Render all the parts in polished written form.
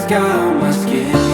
got my skin.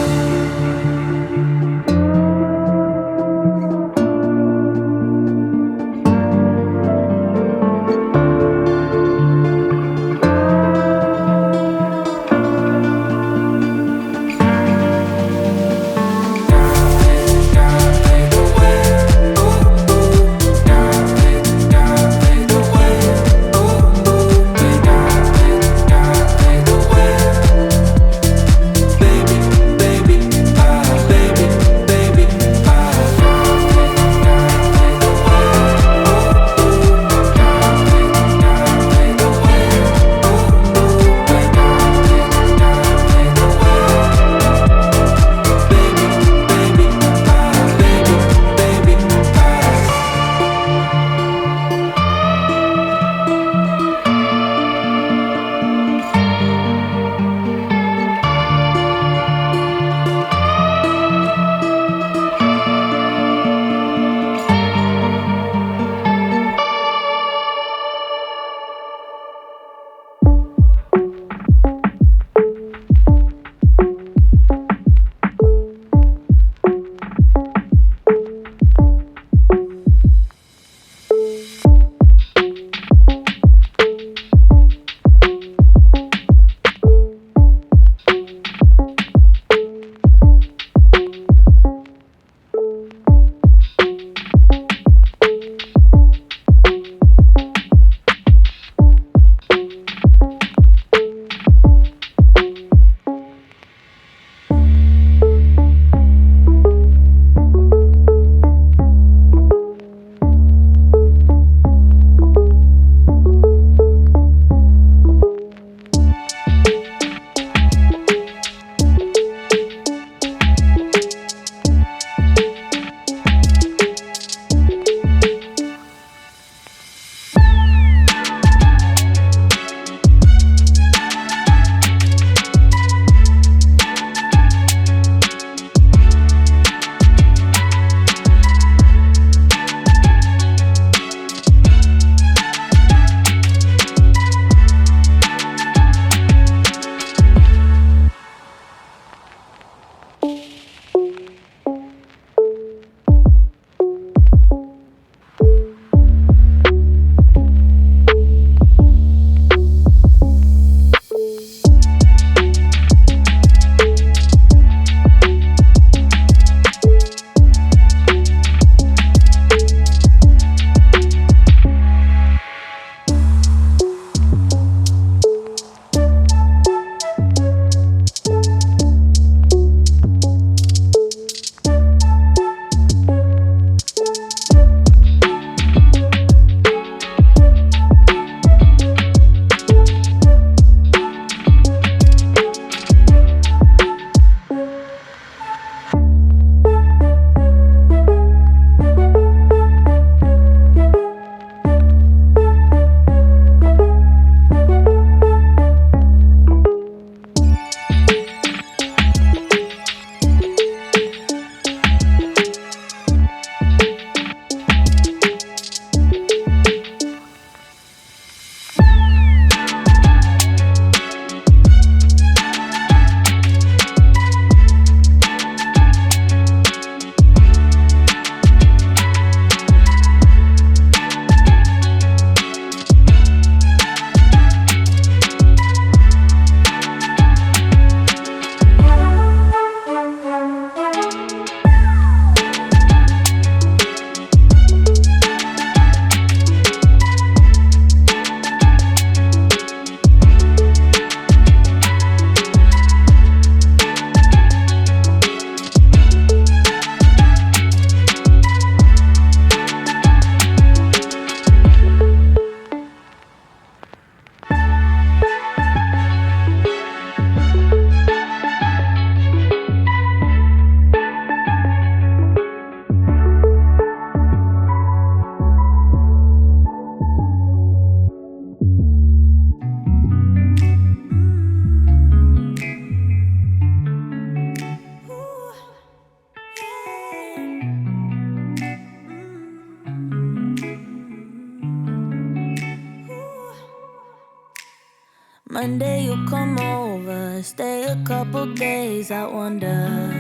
Monday you come over, stay a couple days, I wonder,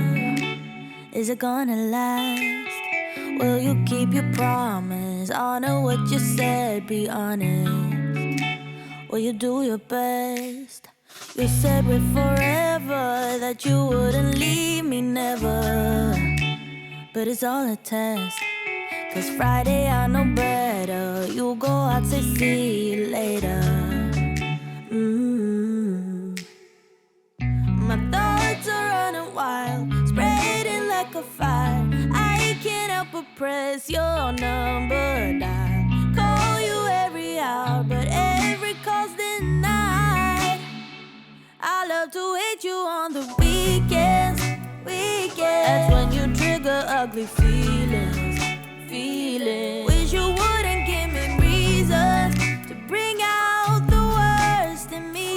is it gonna last? Will you keep your promise? Honor what you said, be honest. Will you do your best? You said with forever that you wouldn't leave me, never. But it's all a test, 'cause Friday I know better. You go out, say see you later. My thoughts are running wild, spreading like a fire. I can't help but press your number dial. Call you every hour, but every call's denied. I love to hate you on the weekends. That's when you trigger ugly feelings. Wish you wouldn't give me reasons to bring out the worst in me.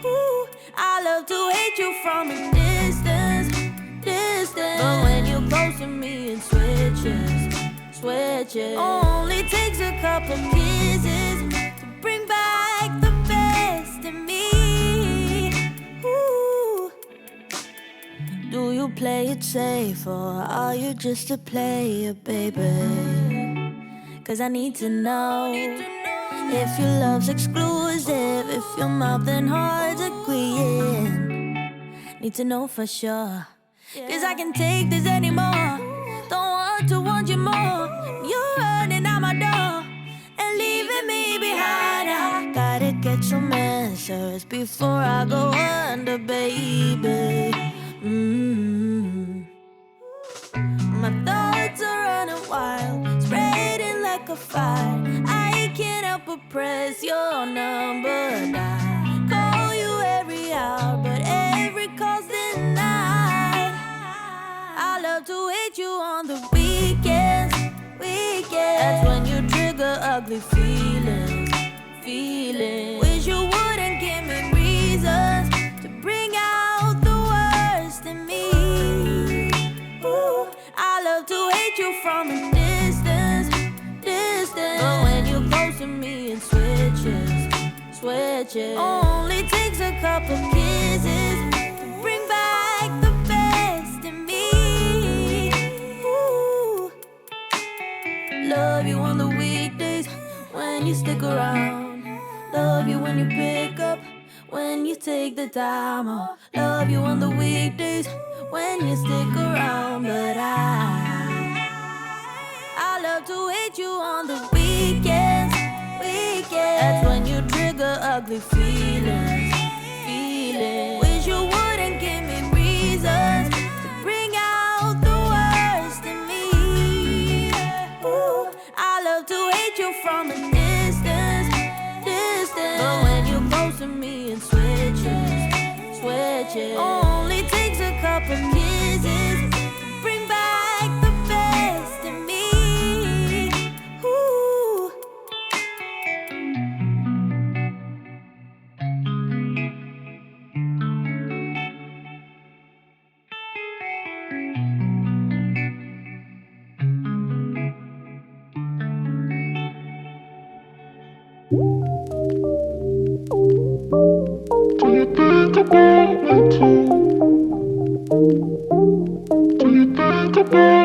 Ooh, I love to hate you from a distance. But when you're close to me, it switches. Only takes a couple kisses to bring back the best in me. Ooh. Do you play it safe or are you just a player, baby? 'Cause I need to know if your love's exclusive, if your mouth and heart's agreeing. Need to know for sure, 'cause I can't take this anymore. Don't want to want you more. You're running out my door and leaving me behind. I gotta get some answers before I go under, baby. My thoughts are running wild, spreading like a fire. I can't help but press your number dial. Call you every hour, but every call's denied. I love to hate you on the weekends. That's when you trigger ugly feelings. Wish you wouldn't give me reasons to bring out the worst in me. Ooh, I love to hate you from a distance. But when you're close to me, it switches. Only takes a couple kisses to bring back the best in me. Ooh. Love you on the weekdays when you stick around. Love you when you pick up, when you take the time off. Love you on the weekdays when you stick around. But I love to hate you on the weekends. That's when you trigger ugly feelings. Wish you wouldn't give me reasons to bring out the worst in me. Ooh, I love to hate you from a distance. But when you're close to me, it switches. Only takes a couple kisses to bring back the best in me. Ooh. Do you think about me too? Do you think about